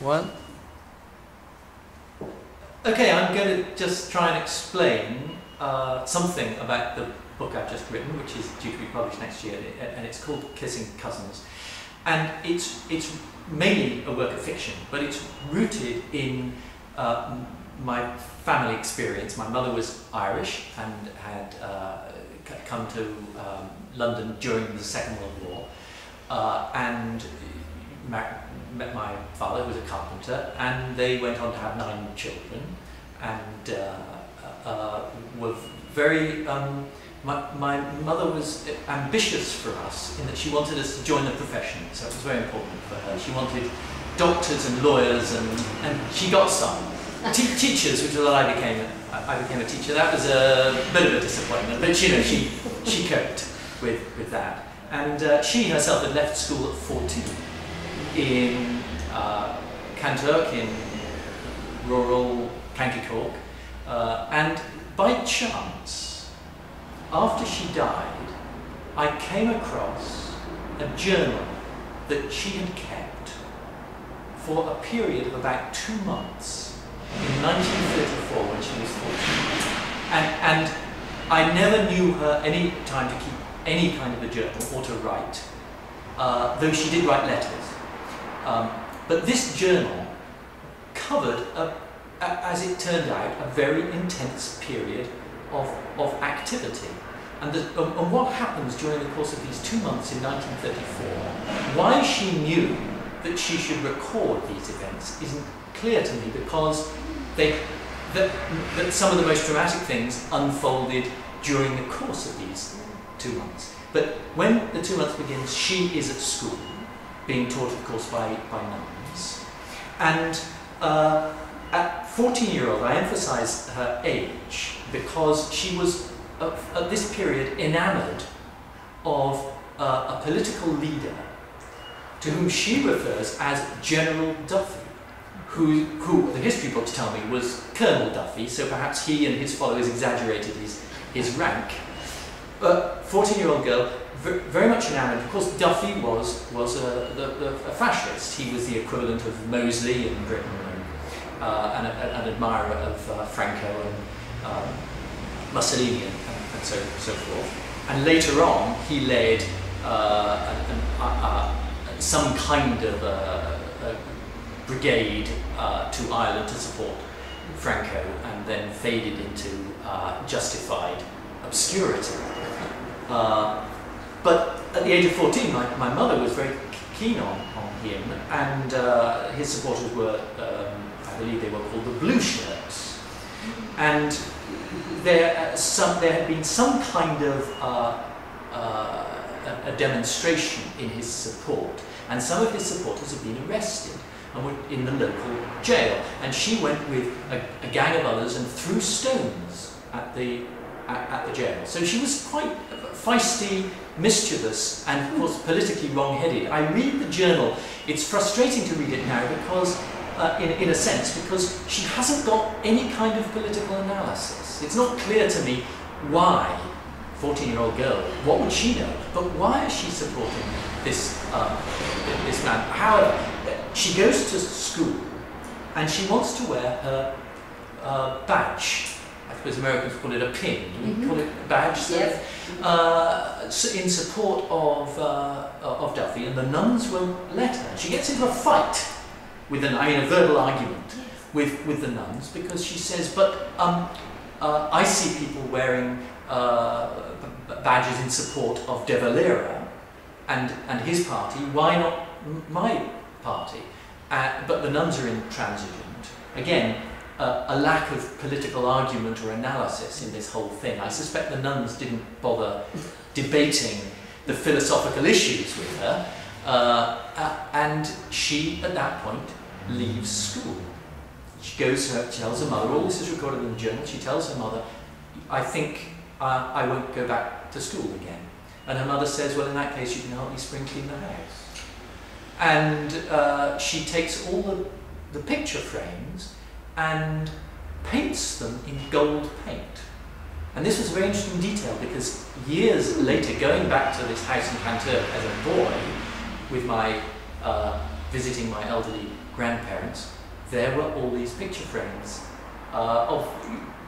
one. Okay, I'm going to just try and explain something about the book I've just written, which is due to be published next year, and it's called Kissing Cousins. And it's mainly a work of fiction, but it's rooted in my family experience. My mother was Irish and had come to London during the Second World War, and met my father, who was a carpenter, and they went on to have 9 children, and were very. My mother was ambitious for us in that she wanted us to join the profession, so it was very important for her. She wanted doctors and lawyers, and she got some. Teachers, which was what I became a teacher. That was a bit of a disappointment, but you know, she coped with that. And she herself had left school at 14 in Kanturk, in rural County Cork, and by chance, after she died, I came across a journal that she had kept for a period of about 2 months in 1934 when she was 14. And I never knew her any time to keep any kind of a journal or to write, though she did write letters. But this journal covered, as it turned out, a very intense period of activity. And what happens during the course of these 2 months in 1934, why she knew that she should record these events isn't clear to me, because that some of the most dramatic things unfolded during the course of these 2 months. But when the 2 months begins, she is at school, being taught, of course, by nuns. And at 14-year-old, I emphasize her age because she was, at this period, enamoured of a political leader to whom she refers as General Duffy, who the history books tell me was Colonel Duffy, so perhaps he and his followers exaggerated his rank. But 14-year-old girl, very much enamoured. Of course, Duffy was a fascist. He was the equivalent of Mosley in Britain, and an admirer of Franco and Mussolini and so forth. And later on, he led some kind of a brigade to Ireland to support Franco, and then faded into justified obscurity. But at the age of 14, my mother was very keen on him, and his supporters were, I believe they were called the Blue Shirts. And there had been some kind of a demonstration in his support, and some of his supporters had been arrested and were in the local jail. And she went with a gang of others and threw stones at the jail. So she was quite feisty, mischievous, and of course politically wrong-headed. I read the journal. It's frustrating to read it now because, in a sense, because she hasn't got any kind of political analysis. It's not clear to me why, 14-year-old girl, what would she know? But why is she supporting this man? However, she goes to school and she wants to wear her badge. I suppose Americans call it a pin. Do we call it a badge? Yes. In support of Duffy, and the nuns won't let her. She gets into a fight with a verbal argument with the nuns, because she says, but I see people wearing badges in support of De Valera and his party, why not my party? But the nuns are intransigent. Again, a lack of political argument or analysis in this whole thing. I suspect the nuns didn't bother debating the philosophical issues with her, and she, at that point, leaves school. She goes, tells her mother, all this is recorded in the journal, she tells her mother, I think I won't go back to school again. And her mother says, well, in that case, you can help me spring clean the house. And she takes all the picture frames and paints them in gold paint. And this was a very interesting detail, because years later, going back to this house in Kanturk as a boy, with visiting my elderly grandparents, there were all these picture frames of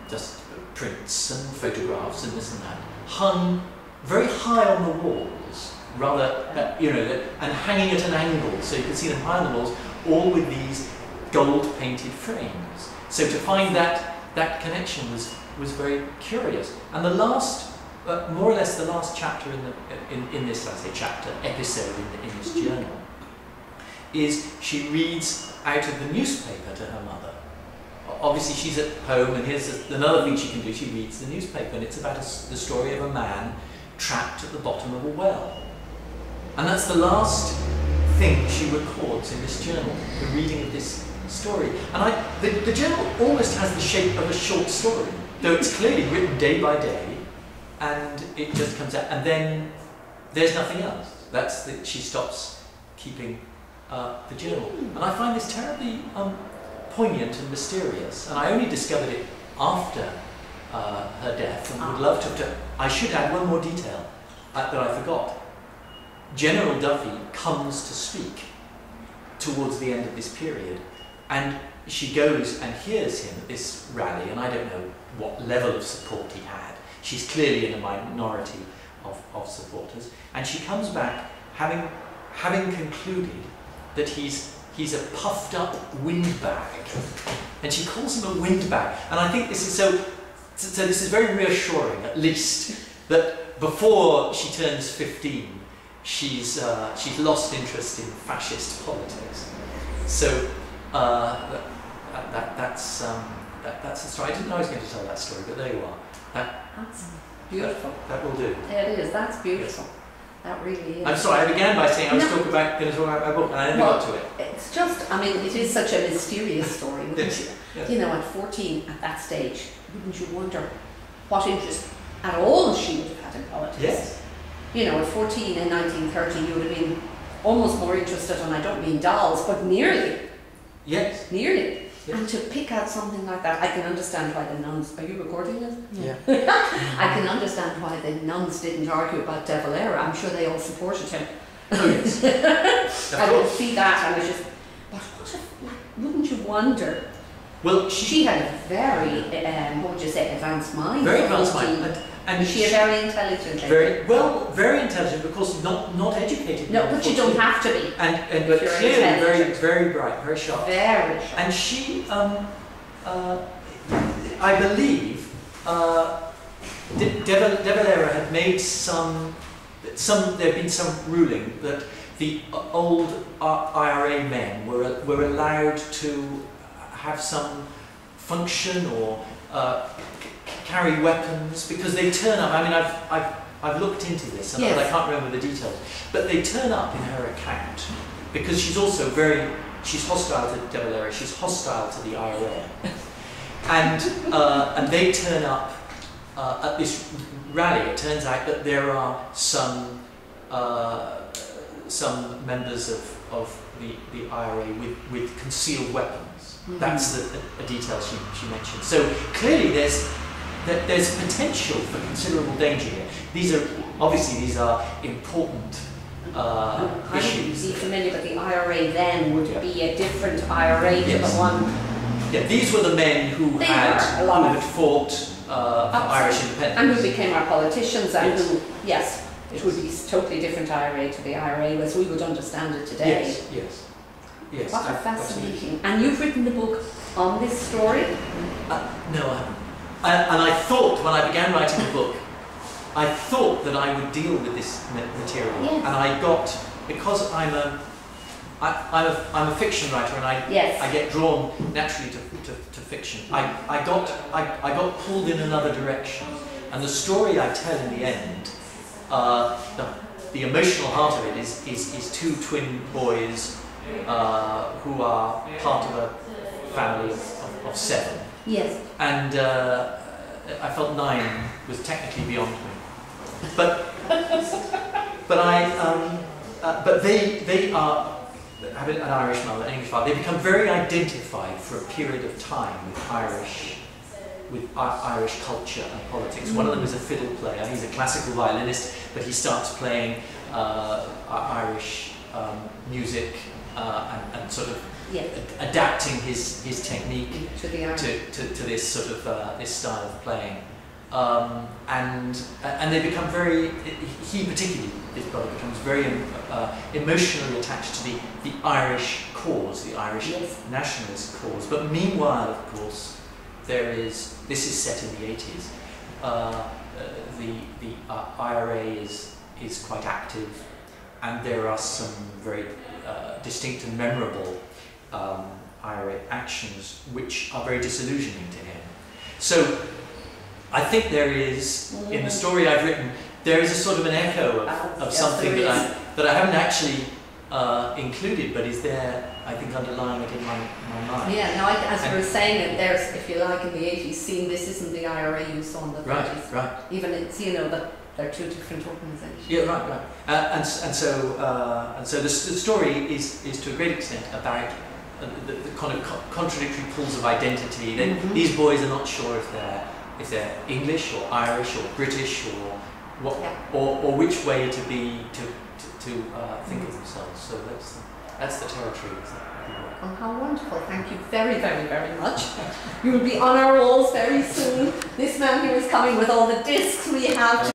just prints and photographs and this and that, hung very high on the walls, rather, and hanging at an angle, so you can see them high on the walls, all with these gold-painted frames. So to find that connection was very curious. And the last, more or less the last chapter in this, I say chapter, episode in this journal, is she reads out of the newspaper to her mother. Obviously she's at home, and here's another thing she can do, she reads the newspaper, and it's about the story of a man trapped at the bottom of a well. And that's the last thing she records in this journal, the reading of this story. And the journal almost has the shape of a short story, though it's clearly written day by day, and it just comes out, and then there's nothing else. She stops keeping the journal. And I find this terribly poignant and mysterious, and I only discovered it after her death, and would love to. I should add one more detail that I forgot. General Duffy comes to speak towards the end of this period, and she goes and hears him at this rally, and I don't know what level of support he had. She's clearly in a minority of supporters, and she comes back having concluded that he's a puffed up windbag, and she calls him a windbag. And I think this is so this is very reassuring, at least, that before she turns 15, she's lost interest in fascist politics. So that's the story. I didn't know I was going to tell that story, but there you are. That's beautiful. That will do. It is. That's beautiful. Yes. That really is. I'm sorry, I began by saying I was going to talk about my book, and I never got to it. It's just, I mean, it is such a mysterious story, wouldn't yes. you? Yes. You know, at 14, at that stage, wouldn't you wonder what interest at all she would have had in politics? Yes. You know, at 14 in 1930, you would have been almost more interested, and I don't mean dolls, but nearly. Yes. Nearly. Yes. And to pick out something like that, I can understand why the nuns... Are you recording this? Yeah. I can understand why the nuns didn't argue about De Valera. I'm sure they all supported him. Oh, yes. I could see that, and I was just... But what if... Wouldn't you wonder... Well, she had a very, what would you say, advanced mind. Very advanced mind. And she is very intelligent. Very intelligent, of course, not educated. No, but you don't have to be. And but clearly very bright, very sharp. Very sharp. And she, I believe, De Valera had made there had been some ruling that the old IRA men were allowed to have some function or carry weapons, because they turn up. I mean, I've looked into this, and yes. I can't remember the details, but they turn up in her account because she's also she's hostile to De Valera, she's hostile to the IRA, and they turn up at this rally. It turns out that there are some members of the IRA with concealed weapons. Mm-hmm. That's a detail she mentioned. So clearly there's potential for considerable danger here. These are important issues. I would be familiar with the IRA then would be a different IRA to the one. Yeah, these were the men who had fought for Irish independence. And who became our politicians, and who, it would be a totally different IRA to the IRA as we would understand it today. Yes. What a fascinating. Absolutely. And you've written the book on this story? No, I haven't. And I thought, when I began writing the book, I thought that I would deal with this material. Yes. And I got, because I'm a fiction writer, and I get drawn naturally to fiction. I got pulled in another direction, and the story I tell in the end, the emotional heart of it is two twin boys who are part of a family of 7. Yes. And I felt 9 was technically beyond me, but they have an Irish mother, an English father. They become very identified for a period of time with Irish culture and politics. One of them is a fiddle player. He's a classical violinist, but he starts playing Irish music and sort of adapting his technique to the to this sort of this style of playing, and they become very. He particularly, his brother, becomes very emotionally attached to the Irish cause, the Irish nationalist cause. But meanwhile, of course, this is set in the 80s. The IRA is quite active, and there are some very distinct and memorable IRA actions which are very disillusioning to him. So I think there is, in the story I've written, there is a sort of an echo of something that I haven't actually included, but is there, I think, underlying it in my mind. Yeah, no, as we were saying, it there's, if you like, in the 80s, seeing this isn't the IRA you saw in the 30s. Right. Even it's, you know, that they're two different organisations. Yeah, right. And so the story is to a great extent about the kind of contradictory pools of identity. These boys are not sure if they're English or Irish or British or what, or which way to think of themselves. So that's the territory. Oh, how wonderful. Thank you very, very, very much. You will be on our walls very soon. This man here is coming with all the discs we have.